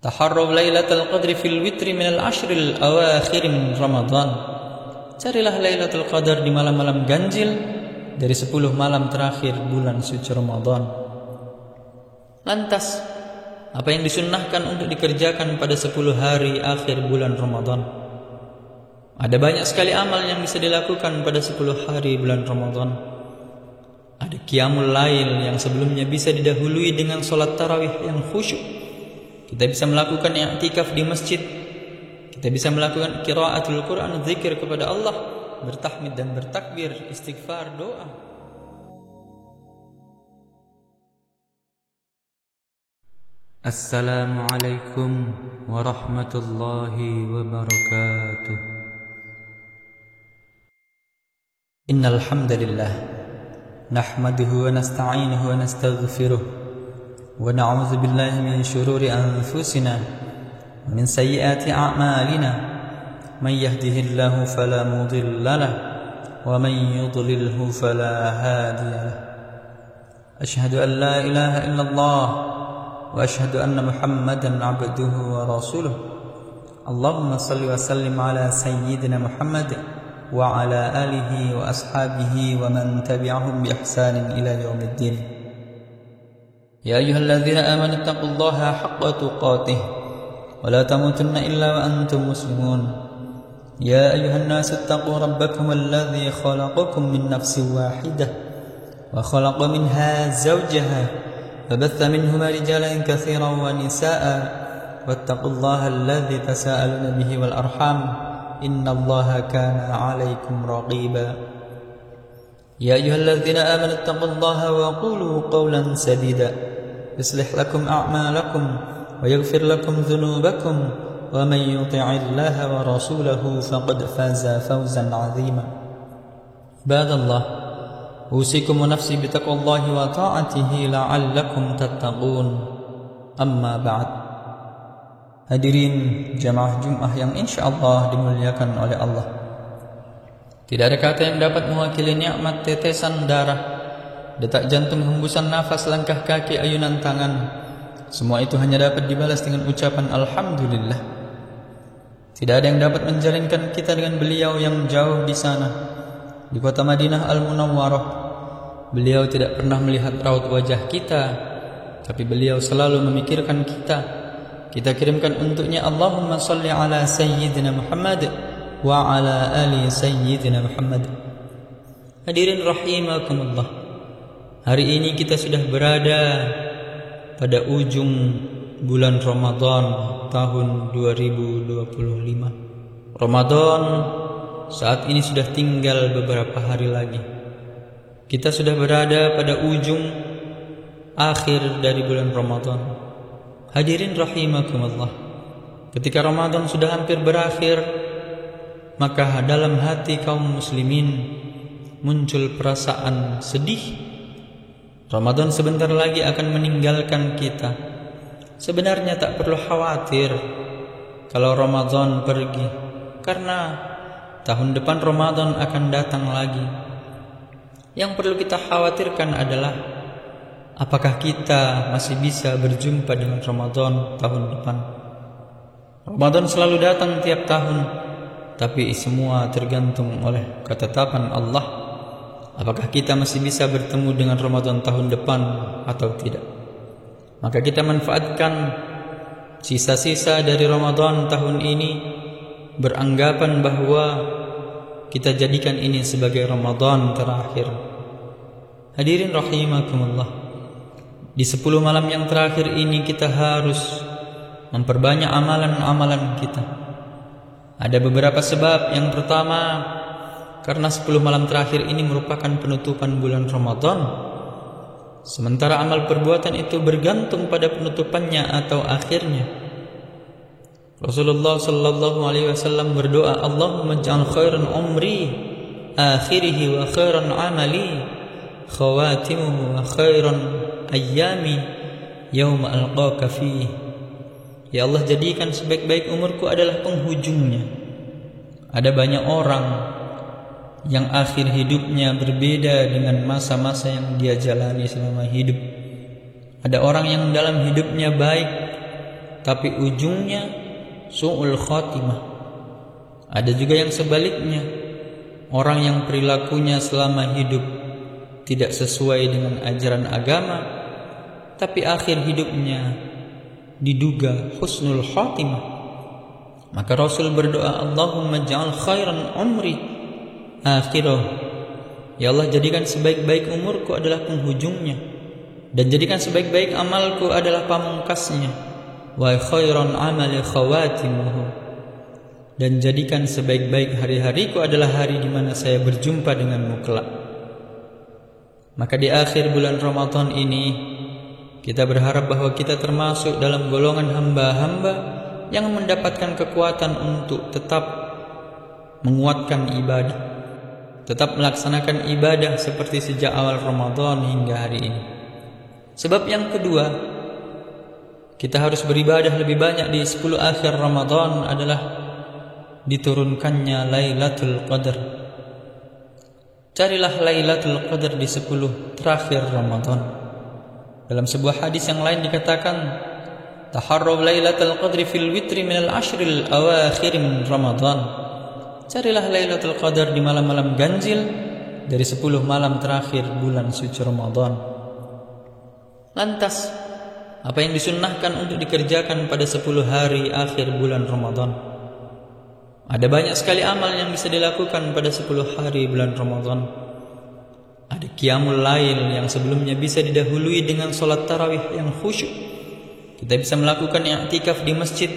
Taharraw lailatul qadri fil witri minal ashril awakhir min Ramadan. Carilah Lailatul Qadar di malam-malam ganjil dari 10 malam terakhir bulan suci Ramadan. Lantas, apa yang disunnahkan untuk dikerjakan pada 10 hari akhir bulan Ramadan? Ada banyak sekali amal yang bisa dilakukan pada 10 hari bulan Ramadan. Ada qiyamul lail yang sebelumnya bisa didahului dengan sholat tarawih yang khusyuk. Kita bisa melakukan i'tikaf di masjid. Kita bisa melakukan qiraatul Quran, zikir kepada Allah, bertahmid dan bertakbir, istighfar, doa. Assalamualaikum warahmatullahi wabarakatuh. Innal hamdalillah nahmaduhu wa nasta'inuhu wa nastaghfiruh wa na'udzu billahi min shururi anfusina wa min sayyiati a'malina man yahdihillahu fala mudilla lahu wa man yudlilhu fala hadiya lahu. Asyhadu an la ilaha illallah wa asyhadu anna Muhammadan 'abduhu wa rasuluh. Allahumma shalli wa sallim ala sayyidina Muhammad wa ala alihi wa ashabihi wa man tabi'ahum bi ihsanin ila yaumiddin. Ya ayyuhalladzina amanu taqullaha haqqa tuqatih wa la tamutunna illa wa antum muslimun. Ya ayyuhan nasu taqu rabbakum alladzi khalaqakum min nafsin wahidah wa khalaqa minha zawjaha wa batha minhuma rijalan katsiran wa nisaa'a wattaqullaha alladzi tasaaluna bihi wal arham innallaha kana 'alaikum raqiba. Ya ayyuhalladzina amanu taqullaha wa qulu qawlan sadida yuslih lakum a'malakum wa yaghfir lakum dhunubakum wa man yuti'illaha wa rasulahu faqad faza fawzan 'azima. Ibadallah, usikum wa nafsi bitaqwallahi wa ta'atihi la'allakum tattaqun. Amma ba'd. Hadirin jamaah Jumat yang insyaallah dimuliakan oleh Allah. Tidak ada kata yang dapat mewakili nikmat tetesan darah, detak jantung, hembusan nafas, langkah kaki, ayunan tangan. Semua itu hanya dapat dibalas dengan ucapan alhamdulillah. Tidak ada yang dapat menjalinkan kita dengan beliau yang jauh di sana, di kota Madinah Al-Munawwarah. Beliau tidak pernah melihat raut wajah kita, tapi beliau selalu memikirkan kita. Kita kirimkan untuknya Allahumma salli ala sayyidina Muhammad wa ala ali sayyidina Muhammad. Hadirin rahimakumullah, hari ini kita sudah berada pada ujung bulan Ramadan tahun 2025. Ramadan saat ini sudah tinggal beberapa hari lagi. Kita sudah berada pada ujung akhir dari bulan Ramadan. Hadirin rahimakumullah, ketika Ramadan sudah hampir berakhir, maka dalam hati kaum muslimin muncul perasaan sedih. Ramadan sebentar lagi akan meninggalkan kita. Sebenarnya tak perlu khawatir kalau Ramadan pergi, karena tahun depan Ramadan akan datang lagi. Yang perlu kita khawatirkan adalah apakah kita masih bisa berjumpa dengan Ramadan tahun depan. Ramadan selalu datang tiap tahun, tapi semua tergantung oleh ketetapan Allah. Apakah kita masih bisa bertemu dengan Ramadan tahun depan atau tidak? Maka kita manfaatkan sisa-sisa dari Ramadan tahun ini, beranggapan bahwa kita jadikan ini sebagai Ramadan terakhir. Hadirin rahimakumullah, di 10 malam yang terakhir ini kita harus memperbanyak amalan-amalan kita. Ada beberapa sebab. Yang pertama, karena 10 malam terakhir ini merupakan penutupan bulan Ramadan, sementara amal perbuatan itu bergantung pada penutupannya atau akhirnya. Rasulullah sallallahu alaihi wasallam berdoa, Allahumma ja'al khairan umri akhirihi wa khairan amali khawatimuhu wa khairan ayyami yauma alqaka fihi. Ya Allah, jadikan sebaik-baik umurku adalah penghujungnya. Ada banyak orang yang akhir hidupnya berbeda dengan masa-masa yang dia jalani selama hidup. Ada orang yang dalam hidupnya baik, tapi ujungnya su'ul khatimah. Ada juga yang sebaliknya, orang yang perilakunya selama hidup tidak sesuai dengan ajaran agama, tapi akhir hidupnya diduga husnul khatimah. Maka Rasul berdoa, Allahumma ja'al khairan umri akhirah. Ya Allah, jadikan sebaik-baik umurku adalah penghujungnya, dan jadikan sebaik-baik amalku adalah pamungkasnya. Wa khairan amali khawatimuhu, dan jadikan sebaik-baik hari-hariku adalah hari di mana saya berjumpa denganmu kelak. Maka di akhir bulan Ramadan ini, kita berharap bahwa kita termasuk dalam golongan hamba-hamba yang mendapatkan kekuatan untuk tetap menguatkan ibadah, tetap melaksanakan ibadah seperti sejak awal Ramadan hingga hari ini. Sebab yang kedua, kita harus beribadah lebih banyak di 10 akhir Ramadan adalah diturunkannya Lailatul Qadar. Carilah Lailatul Qadar di 10 terakhir Ramadan. Dalam sebuah hadis yang lain dikatakan, taharraw Lailatul Qadri fil witri minal ashril awakhir min Ramadan. Carilah Lailatul Qadar di malam-malam ganjil dari 10 malam terakhir bulan suci Ramadan. Lantas, apa yang disunnahkan untuk dikerjakan pada 10 hari akhir bulan Ramadan? Ada banyak sekali amal yang bisa dilakukan pada 10 hari bulan Ramadan. Ada qiyamul lail yang sebelumnya bisa didahului dengan salat tarawih yang khusyuk. Kita bisa melakukan i'tikaf di masjid.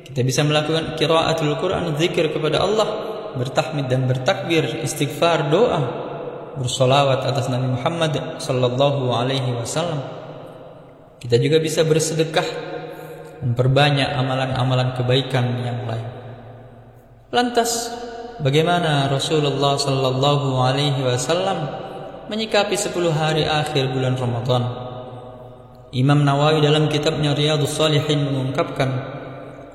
Kita bisa melakukan qiraatul Quran, zikir kepada Allah, bertahmid dan bertakbir, istighfar, doa, bersolawat atas Nabi Muhammad sallallahu alaihi wasallam. Kita juga bisa bersedekah, memperbanyak amalan-amalan kebaikan yang lain. Lantas, bagaimana Rasulullah sallallahu alaihi wasallam menyikapi 10 hari akhir bulan Ramadan? Imam Nawawi dalam kitabnya Riyadhus Shalihin mengungkapkan,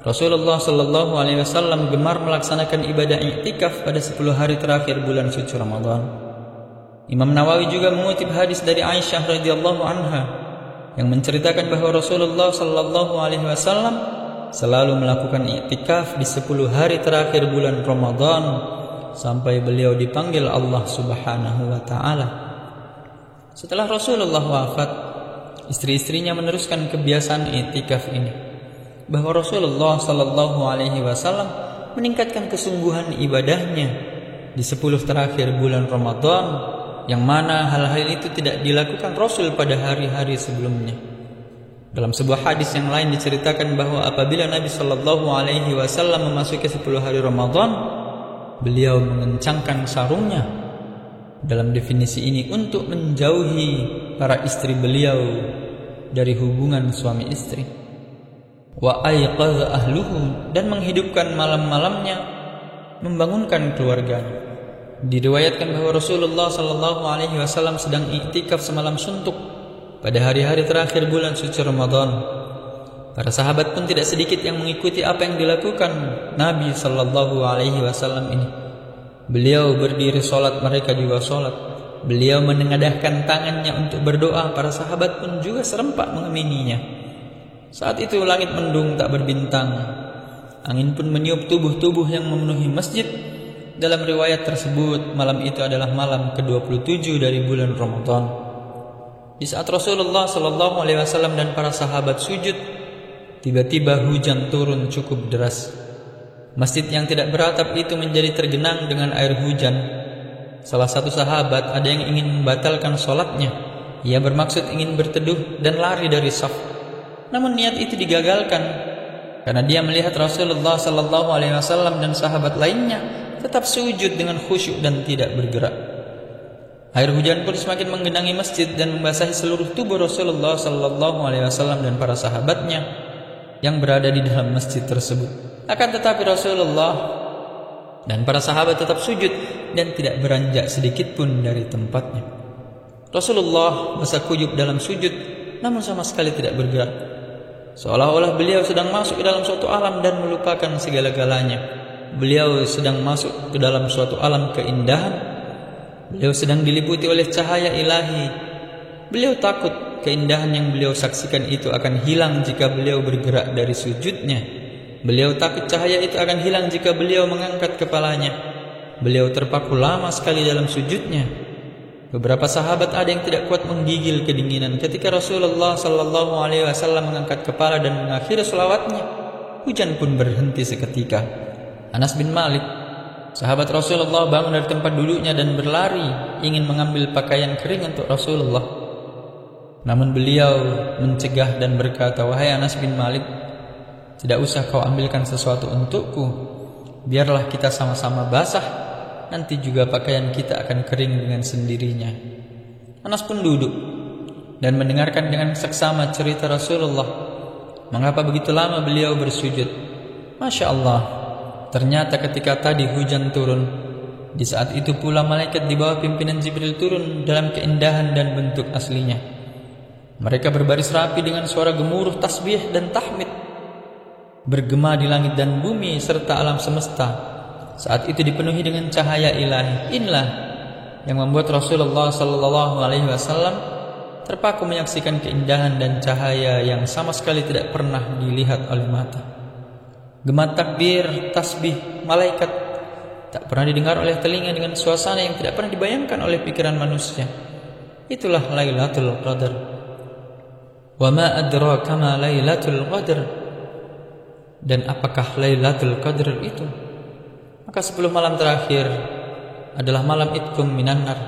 Rasulullah sallallahu alaihi wasallam gemar melaksanakan ibadah i'tikaf pada 10 hari terakhir bulan suci Ramadan. Imam Nawawi juga mengutip hadis dari Aisyah radhiyallahu anha yang menceritakan bahwa Rasulullah sallallahu alaihi wasallam selalu melakukan i'tikaf di 10 hari terakhir bulan Ramadan sampai beliau dipanggil Allah Subhanahu wa taala. Setelah Rasulullah wafat, istri-istrinya meneruskan kebiasaan i'tikaf ini, bahwa Rasulullah sallallahu alaihi wasallam meningkatkan kesungguhan ibadahnya di 10 terakhir bulan Ramadan, yang mana hal-hal itu tidak dilakukan Rasul pada hari-hari sebelumnya. Dalam sebuah hadis yang lain diceritakan bahwa apabila Nabi sallallahu alaihi wasallam memasuki 10 hari Ramadan, beliau mengencangkan sarungnya. Dalam definisi ini untuk menjauhi para istri beliau dari hubungan suami istri. Wa ayqadha ahluhu, dan menghidupkan malam-malamnya, membangunkan keluarganya. Diriwayatkan bahwa Rasulullah sallallahu alaihi wasallam sedang i'tikaf semalam suntuk pada hari-hari terakhir bulan suci Ramadan. Para sahabat pun tidak sedikit yang mengikuti apa yang dilakukan Nabi sallallahu alaihi wasallam ini. Beliau berdiri salat, mereka juga salat. Beliau menengadahkan tangannya untuk berdoa, para sahabat pun juga serempak mengamininya. Saat itu langit mendung tak berbintang. Angin pun meniup tubuh-tubuh yang memenuhi masjid. Dalam riwayat tersebut, malam itu adalah malam ke-27 dari bulan Ramadan. Di saat Rasulullah sallallahu alaihi wasallam dan para sahabat sujud, tiba-tiba hujan turun cukup deras. Masjid yang tidak beratap itu menjadi tergenang dengan air hujan. Salah satu sahabat ada yang ingin membatalkan sholatnya. Ia bermaksud ingin berteduh dan lari dari saf. Namun niat itu digagalkan karena dia melihat Rasulullah sallallahu alaihi wasallam dan sahabat lainnya tetap sujud dengan khusyuk dan tidak bergerak. Air hujan pun semakin menggenangi masjid dan membasahi seluruh tubuh Rasulullah sallallahu alaihi wasallam dan para sahabatnya yang berada di dalam masjid tersebut. Akan tetapi Rasulullah dan para sahabat tetap sujud dan tidak beranjak sedikit pun dari tempatnya. Rasulullah bersakujub dalam sujud, namun sama sekali tidak bergerak, seolah-olah beliau sedang masuk ke dalam suatu alam dan melupakan segala-galanya. Beliau sedang masuk ke dalam suatu alam keindahan. Beliau sedang diliputi oleh cahaya ilahi. Beliau takut keindahan yang beliau saksikan itu akan hilang jika beliau bergerak dari sujudnya. Beliau takut cahaya itu akan hilang jika beliau mengangkat kepalanya. Beliau terpaku lama sekali dalam sujudnya. Beberapa sahabat ada yang tidak kuat menggigil kedinginan ketika Rasulullah sallallahu alaihi wasallam mengangkat kepala dan mengakhiri selawatnya. Hujan pun berhenti seketika. Anas bin Malik, sahabat Rasulullah, bangun dari tempat duduknya dan berlari ingin mengambil pakaian kering untuk Rasulullah. Namun beliau mencegah dan berkata, "Wahai Anas bin Malik, tidak usah kau ambilkan sesuatu untukku. Biarlah kita sama-sama basah. Nanti juga pakaian kita akan kering dengan sendirinya." Anas pun duduk dan mendengarkan dengan seksama cerita Rasulullah. Mengapa begitu lama beliau bersujud? Masya Allah, ternyata ketika tadi hujan turun, di saat itu pula malaikat di bawah pimpinan Jibril turun dalam keindahan dan bentuk aslinya. Mereka berbaris rapi dengan suara gemuruh tasbih dan tahmid, bergema di langit dan bumi serta alam semesta. Saat itu dipenuhi dengan cahaya ilahi. Inilah yang membuat Rasulullah sallallahu alaihi wasallam terpaku menyaksikan keindahan dan cahaya yang sama sekali tidak pernah dilihat oleh mata. Gema takbir, tasbih, malaikat tak pernah didengar oleh telinga dengan suasana yang tidak pernah dibayangkan oleh pikiran manusia. Itulah Lailatul Qadar. Wa ma adraka ma Lailatul Qadar. Dan apakah Lailatul Qadar itu? Maka 10 malam terakhir adalah malam itkum minan nar.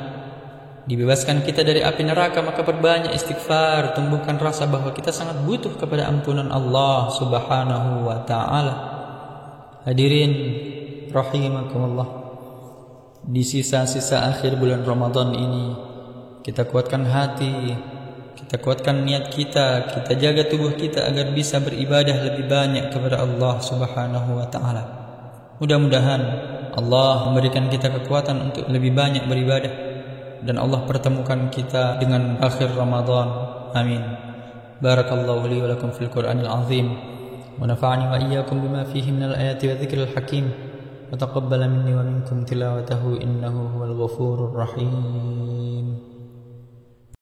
Dibebaskan kita dari api neraka, maka perbanyak istighfar, tumbuhkan rasa bahwa kita sangat butuh kepada ampunan Allah Subhanahu wa taala. Hadirin rahimakumullah. Di sisa-sisa akhir bulan Ramadan ini, kita kuatkan hati, kita kuatkan niat kita jaga tubuh kita agar bisa beribadah lebih banyak kepada Allah Subhanahu wa taala. Mudah-mudahan Allah memberikan kita kekuatan untuk lebih banyak beribadah dan Allah pertemukan kita dengan akhir Ramadan. Amin. Barakallahu li wa lakum fil Qur'anil azim wa nafa'ani wa iyyakum bima fihi minal ayati wa dzikril hakim wa taqabbala minni wa minkum tilawatahu innahu huwal ghafurur rahim.